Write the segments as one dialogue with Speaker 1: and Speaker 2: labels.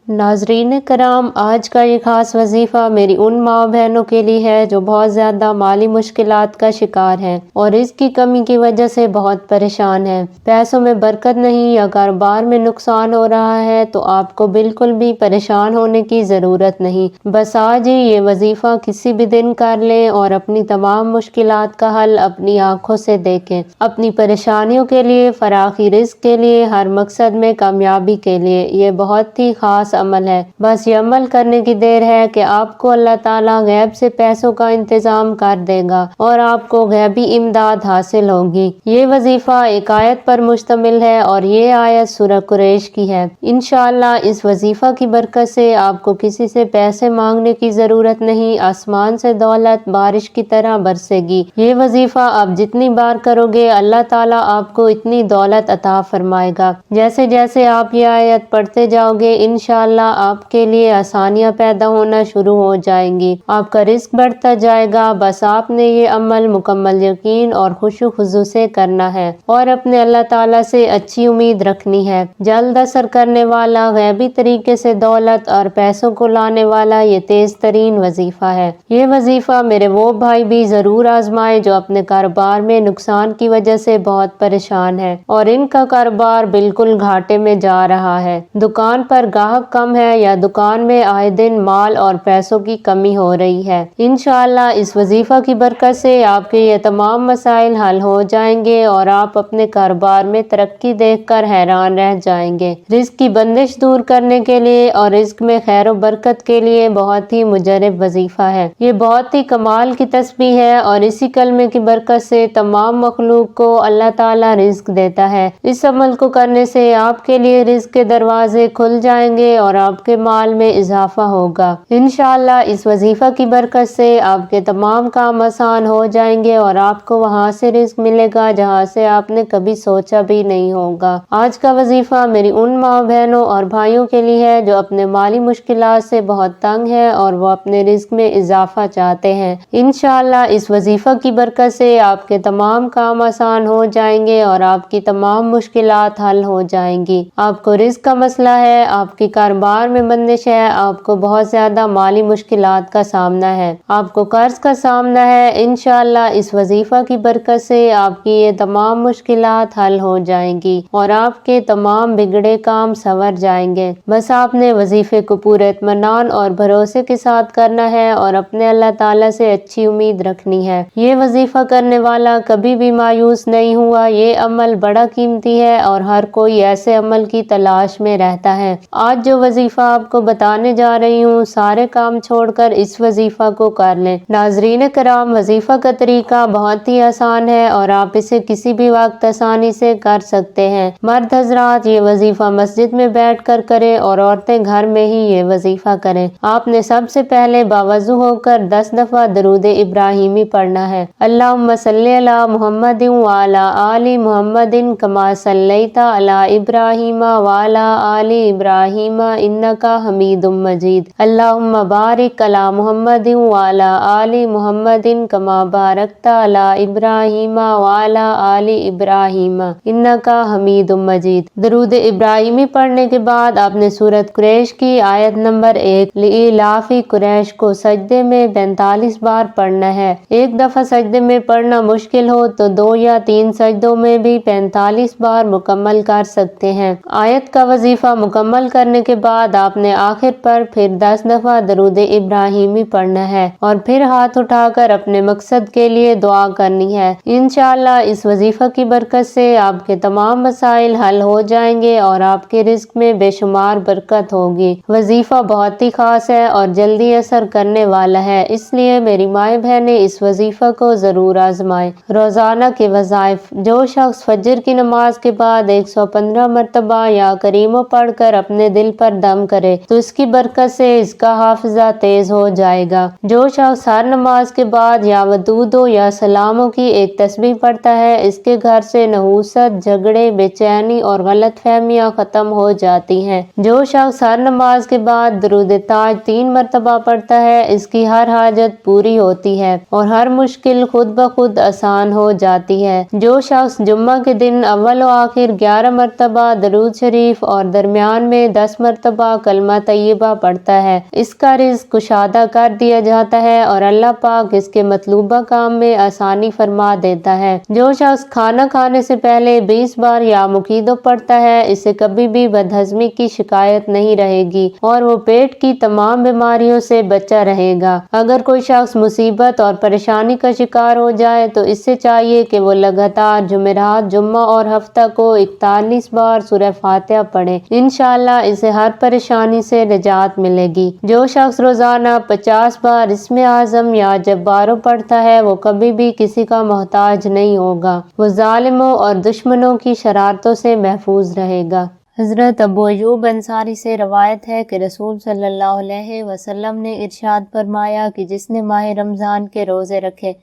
Speaker 1: ناظرین کرام، آج کا یہ خاص وظیفہ میری ان ماں بہنوں کے لیے ہے جو بہت زیادہ مالی مشکلات کا شکار ہیں اور اس کی کمی کی وجہ سے بہت پریشان ہیں۔ پیسوں میں برکت نہیں یا کاروبار میں نقصان ہو رہا ہے تو آپ کو بالکل بھی پریشان ہونے کی ضرورت نہیں، بس آج ہی یہ وظیفہ کسی بھی دن کر لیں اور اپنی تمام مشکلات کا حل اپنی آنکھوں سے دیکھیں۔ اپنی پریشانیوں کے لیے، فراخی رزق کے لیے، ہر مقصد میں کامیابی کے لیے یہ بہت ہی خاص عمل ہے۔ بس یہ عمل کرنے کی دیر ہے کہ آپ کو اللہ تعالیٰ غیب سے پیسوں کا انتظام کر دے گا اور آپ کو غیبی امداد حاصل ہوگی۔ یہ وظیفہ ایک آیت پر مشتمل ہے اور یہ آیت سورہ قریش کی ہے۔ انشاءاللہ اس وظیفہ کی برکت سے آپ کو کسی سے پیسے مانگنے کی ضرورت نہیں، آسمان سے دولت بارش کی طرح برسے گی۔ یہ وظیفہ آپ جتنی بار کرو گے اللہ تعالیٰ آپ کو اتنی دولت عطا فرمائے گا۔ جیسے جیسے آپ یہ آیت پڑھتے جاؤ گے انشاءاللہ آپ کے لیے آسانیاں پیدا ہونا شروع ہو جائیں گی، آپ کا رزق بڑھتا جائے گا۔ بس آپ نے یہ عمل مکمل یقین اور خشوع و خضوع سے کرنا ہے اور اپنے اللہ تعالیٰ سے اچھی امید رکھنی ہے۔ جلد اثر کرنے والا، غیبی طریقے سے دولت اور پیسوں کو لانے والا یہ تیز ترین وظیفہ ہے۔ یہ وظیفہ میرے وہ بھائی بھی ضرور آزمائیں جو اپنے کاروبار میں نقصان کی وجہ سے بہت پریشان ہے اور ان کا کاروبار بالکل گھاٹے میں جا رہا ہے، دکان پر گاہک کم ہے یا دکان میں آئے دن مال اور پیسوں کی کمی ہو رہی ہے۔ انشاءاللہ اس وظیفہ کی برکت سے آپ کے یہ تمام مسائل حل ہو جائیں گے اور آپ اپنے کاروبار میں ترقی دیکھ کر حیران رہ جائیں گے۔ رزق کی بندش دور کرنے کے لیے اور رزق میں خیر و برکت کے لیے بہت ہی مجرب وظیفہ ہے۔ یہ بہت ہی کمال کی تسبیح ہے اور اسی کلمے کی برکت سے تمام مخلوق کو اللہ تعالیٰ رزق دیتا ہے۔ اس عمل کو کرنے سے آپ کے لیے رزق کے دروازے کھل جائیں گے اور آپ کے مال میں اضافہ ہوگا۔ انشاءاللہ اس وظیفہ کی برکت سے آپ کے تمام کام آسان ہو جائیں گے اور آپ کو وہاں سے رزق ملے گا جہاں سے آپ نے کبھی سوچا بھی نہیں ہوگا۔ آج کا وظیفہ میری ان ماں بہنوں اور بھائیوں کے لیے ہے جو اپنے مالی مشکلات سے بہت تنگ ہیں اور وہ اپنے رزق میں اضافہ چاہتے ہیں۔ انشاءاللہ اس وظیفہ کی برکت سے آپ کے تمام کام آسان ہو جائیں گے اور آپ کی تمام مشکلات حل ہو جائیں گی۔ آپ کو رزق کا مسئلہ ہے، آپ کے کاروبار میں بندش ہے، آپ کو بہت زیادہ مالی مشکلات کا سامنا ہے، آپ کو قرض کا سامنا ہے، انشاءاللہ اس وظیفہ کی برکت سے آپ کی یہ تمام مشکلات حل ہو جائیں گی اور آپ کے تمام بگڑے کام سنور جائیں گے۔ بس آپ نے وظیفے کو پورے اطمینان اور بھروسے کے ساتھ کرنا ہے اور اپنے اللہ تعالیٰ سے اچھی امید رکھنی ہے۔ یہ وظیفہ کرنے والا کبھی بھی مایوس نہیں ہوا۔ یہ عمل بڑا قیمتی ہے اور ہر کوئی ایسے عمل کی تلاش میں رہتا ہے۔ آج جو وظیفہ آپ کو بتانے جا رہی ہوں، سارے کام چھوڑ کر اس وظیفہ کو کر لیں۔ ناظرین کرام، وظیفہ کا طریقہ بہت ہی آسان ہے اور آپ اسے کسی بھی وقت آسانی سے کر سکتے ہیں۔ مرد حضرات یہ وظیفہ مسجد میں بیٹھ کر کریں اور عورتیں گھر میں ہی یہ وظیفہ کریں۔ آپ نے سب سے پہلے باوضو ہو کر 10 دفعہ درود ابراہیمی پڑھنا ہے۔ اللہم صلی علی محمد وعلی آل محمد کما صلیت علی ابراہیم وعلی آل ابراہیم انک حمید مجید۔ اللہم بارک علی محمد وعلی آل محمد کما بارکت علی ابراہیم وعلی آل ابراہیم انک حمید مجید۔ درود ابراہیمی پڑھنے کے بعد آپ نے سورۃ قریش کی آیت نمبر 1 لإلاف قریش کو سجدے میں 45 بار پڑھنا ہے۔ ایک دفعہ سجدے میں پڑھنا مشکل ہو تو 2 یا 3 سجدوں میں بھی 45 بار مکمل کر سکتے ہیں۔ آیت کا وظیفہ مکمل کرنے کے بعد آپ نے آخر پر پھر 10 دفعہ درود ابراہیمی پڑھنا ہے اور پھر ہاتھ اٹھا کر اپنے مقصد کے لیے دعا کرنی ہے۔ انشاءاللہ اس وظیفہ کی برکت سے آپ کے تمام مسائل حل ہو جائیں گے اور آپ کے رزق میں بے شمار برکت ہوگی۔ وظیفہ بہت ہی خاص ہے اور جلدی اثر کرنے والا ہے، اس لیے میری مائیں بہنیں اس وظیفہ کو ضرور آزمائیں۔ روزانہ کے وظائف: جو شخص فجر کی نماز کے بعد 115 مرتبہ یا کریمہ پڑھ کر اپنے دل پر دم کرے تو اس کی برکت سے اس کا حافظہ تیز ہو جائے گا۔ جو شخص ہر نماز کے بعد یا ودودو یا سلاموں کی ایک تسبیح پڑھتا ہے، اس کے گھر سے نحوست، جھگڑے، بے چینی اور غلط فہمیاں ختم ہو جاتی ہیں۔ جو شخص ہر نماز کے بعد درود تاج 3 مرتبہ پڑھتا ہے، اس کی ہر حاجت پوری ہوتی ہے اور ہر مشکل خود بخود آسان ہو جاتی ہے۔ جو شخص جمعہ کے دن اول و آخر 11 مرتبہ درود شریف اور درمیان میں 10 مرتبہ مرتبہ کلمہ طیبہ پڑھتا ہے اس کا رزق کشادہ کر دیا جاتا ہے اور اللہ پاک اس کے مطلوبہ کام میں آسانی فرما دیتا ہے۔ جو شخص کھانا کھانے سے پہلے 20 بار یا مقیدو پڑھتا ہے اسے کبھی بھی بدہضمی کی شکایت نہیں رہے گی اور وہ پیٹ کی تمام بیماریوں سے بچا رہے گا۔ اگر کوئی شخص مصیبت اور پریشانی کا شکار ہو جائے تو اس سے چاہیے کہ وہ لگاتار جمعرات، جمعہ اور ہفتہ کو 41 بار سورہ فاتحہ پڑھے۔ انشاءاللہ اسے ہر پریشانی سے نجات ملے گی۔ جو شخص روزانہ 50 بار اسم اعظم یا جبارو پڑھتا ہے وہ کبھی بھی کسی کا محتاج نہیں ہوگا، وہ ظالموں اور دشمنوں کی شرارتوں سے محفوظ رہے گا۔ حضرت ابو ایوب انصاری سے روایت ہے کہ رسول صلی اللہ علیہ وسلم نے ارشاد فرمایا کہ جس نے ماہ رمضان کے روزے رکھے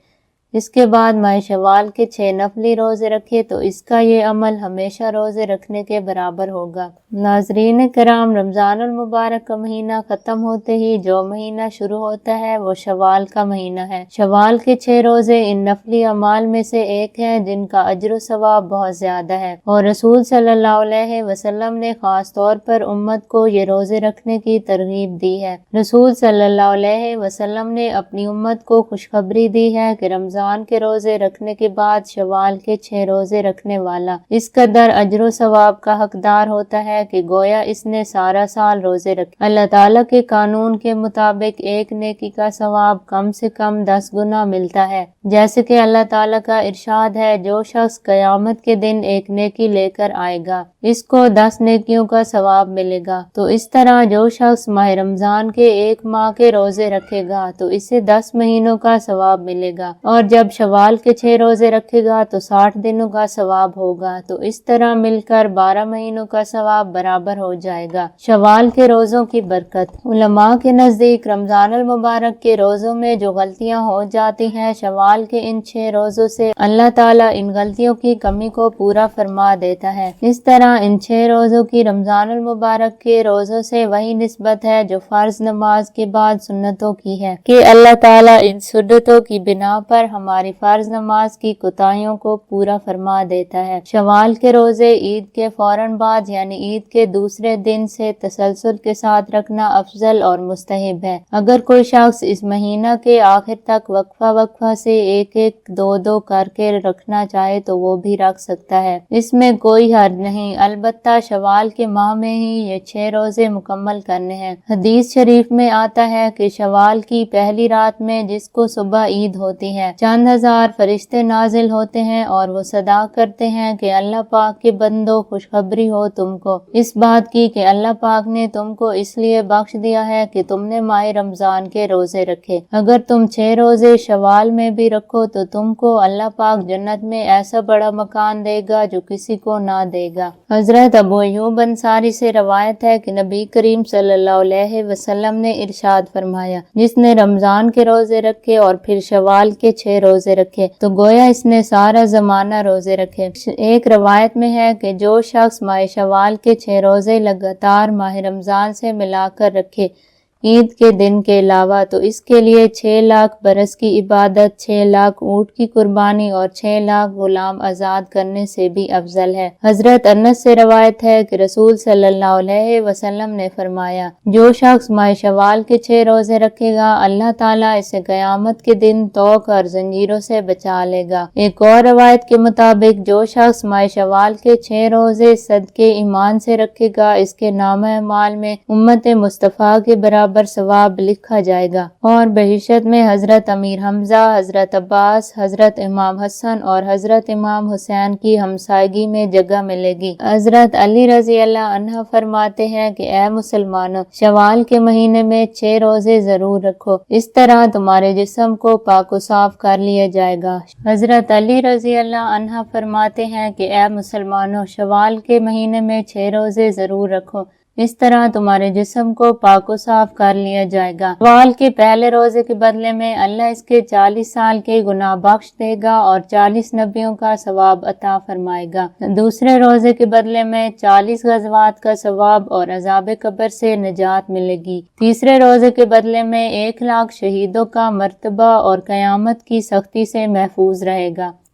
Speaker 1: اس کے بعد ماہ شوال کے 6 نفلی روزے رکھے تو اس کا یہ عمل ہمیشہ روزے رکھنے کے برابر ہوگا۔ ناظرین کرام، رمضان المبارک کا مہینہ ختم ہوتے ہی جو مہینہ شروع ہوتا ہے وہ شوال کا مہینہ ہے۔ شوال کے 6 روزے ان نفلی اعمال میں سے ایک ہیں جن کا اجر و ثواب بہت زیادہ ہے، اور رسول صلی اللہ علیہ وسلم نے خاص طور پر امت کو یہ روزے رکھنے کی ترغیب دی ہے۔ رسول صلی اللہ علیہ وسلم نے اپنی امت کو خوشخبری دی ہے کہ رمضان کے روزے رکھنے کے بعد شوال کے 6 روزے رکھنے والا اس قدر اجر و ثواب کا حقدار ہوتا ہے کہ گویا اس نے سارا سال روزے رکھے۔ اللہ تعالیٰ کے قانون کے مطابق ایک نیکی کا ثواب کم سے کم 10 گنا ملتا ہے، جیسے کہ اللہ تعالیٰ کا ارشاد ہے جو شخص قیامت کے دن ایک نیکی لے کر آئے گا اس کو 10 نیکیوں کا ثواب ملے گا۔ تو اس طرح جو شخص ماہ رمضان کے 1 ماہ کے روزے رکھے گا تو اسے 10 مہینوں کا ثواب ملے گا، اور جب شوال کے 6 روزے رکھے گا تو 60 دنوں کا ثواب ہوگا، تو اس طرح مل کر 12 مہینوں کا ثواب برابر ہو جائے گا۔ شوال کے روزوں کی برکت۔ علماء کے نزدیک رمضان المبارک کے روزوں میں جو غلطیاں ہو جاتی ہیں شوال کے ان 6 روزوں سے اللہ تعالیٰ ان غلطیوں کی کمی کو پورا فرما دیتا ہے۔ اس طرح ان 6 روزوں کی رمضان المبارک کے روزوں سے وہی نسبت ہے جو فرض نماز کے بعد سنتوں کی ہے کہ اللہ تعالیٰ ان سنتوں کی بنا پر ہماری فرض نماز کی کوتاہیوں کو پورا فرما دیتا ہے۔ شوال کے روزے عید کے فوراً بعد یعنی عید کے دوسرے دن سے تسلسل کے ساتھ رکھنا افضل اور مستحب ہے۔ اگر کوئی شخص اس مہینہ کے آخر تک وقفہ سے ایک 2 کر کے رکھنا چاہے تو وہ بھی رکھ سکتا ہے، اس میں کوئی حرج نہیں، البتہ شوال کے ماہ میں ہی یہ 6 روزے مکمل کرنے ہیں۔ حدیث شریف میں آتا ہے کہ شوال کی پہلی رات میں جس کو صبح عید ہوتی ہے چند ہزار فرشتے نازل ہوتے ہیں اور وہ صدا کرتے ہیں کہ اللہ پاک کے بندو خوشخبری ہو تم کو اس بات کی کہ اللہ پاک نے تم کو اس لیے بخش دیا ہے کہ تم نے ماہ رمضان کے روزے رکھے۔ اگر تم 6 روزے شوال میں بھی رکھو تو تم کو اللہ پاک جنت میں ایسا بڑا مکان دے گا جو کسی کو نہ دے گا۔ حضرت ابو ایوب انصاری سے روایت ہے کہ نبی کریم صلی اللہ علیہ وسلم نے ارشاد فرمایا جس نے رمضان کے روزے رکھے اور پھر شوال کے 6 روزے رکھے تو گویا اس نے سارا زمانہ روزے رکھے۔ ایک روایت میں ہے کہ جو شخص ماہ شوال کے 6 روزے لگاتار ماہ رمضان سے ملا کر رکھے عید کے دن کے علاوہ تو اس کے لیے 6 لاکھ برس کی عبادت، 6 لاکھ اونٹ کی قربانی اور 6 لاکھ غلام آزاد کرنے سے بھی افضل ہے۔ حضرت انس سے روایت ہے کہ رسول صلی اللہ علیہ وسلم نے فرمایا جو شخص ماہ شوال کے 6 روزے رکھے گا اللہ تعالیٰ اسے قیامت کے دن توق اور زنجیروں سے بچا لے گا۔ ایک اور روایت کے مطابق جو شخص ماہ شوال کے 6 روزے صدقے ایمان سے رکھے گا اس کے نامہ اعمال میں امت مصطفیٰ کے برابر ثواب لکھا جائے گا، اور بہشت میں حضرت امیر حمزہ، حضرت عباس، حضرت امام حسن اور حضرت امام حسین کی ہمسائیگی میں جگہ ملے گی۔ حضرت علی رضی اللہ عنہ فرماتے ہیں کہ اے مسلمانوں، شوال کے مہینے میں 6 روزے ضرور رکھو، اس طرح تمہارے جسم کو پاک و صاف کر لیا جائے گا۔ حضرت علی رضی اللہ عنہ فرماتے ہیں کہ اے مسلمانوں، شوال کے مہینے میں 6 روزے ضرور رکھو، اس طرح تمہارے جسم کو پاک و صاف کر لیا جائے گا۔ شوال کے پہلے روزے کے بدلے میں اللہ اس کے 40 سال کے گناہ بخش دے گا اور 40 نبیوں کا ثواب عطا فرمائے گا۔ دوسرے روزے کے بدلے میں 40 غزوات کا ثواب اور عذاب قبر سے نجات ملے گی۔ تیسرے روزے کے بدلے میں 1 لاکھ شہیدوں کا مرتبہ اور قیامت کی سختی سے محفوظ رہے گا۔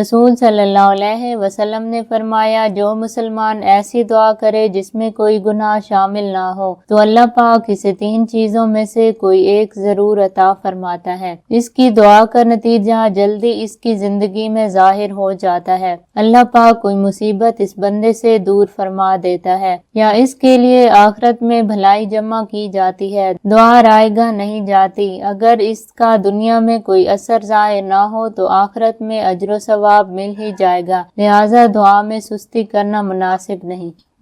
Speaker 1: رسول صلی اللہ علیہ وسلم نے فرمایا جو مسلمان ایسی دعا کرے جس میں کوئی گناہ شامل نہ ہو تو اللہ پاک اسے 3 چیزوں میں سے کوئی ایک ضرور عطا فرماتا ہے۔ اس کی دعا کا نتیجہ جلدی اس کی زندگی میں ظاہر ہو جاتا ہے۔ اللہ پاک کوئی مصیبت اس بندے سے دور فرما دیتا ہے یا اس کے لیے آخرت میں بھلائی جمع کی جاتی ہے۔ دعا رائے گاہ نہیں جاتی۔ اگر اس کا دنیا میں کوئی اثر ظاہر نہ ہو تو آخرت میں اجر و ثواب مل ہی جائے گا، لہٰذا دعا میں سستی کرنا مناسب نہیں۔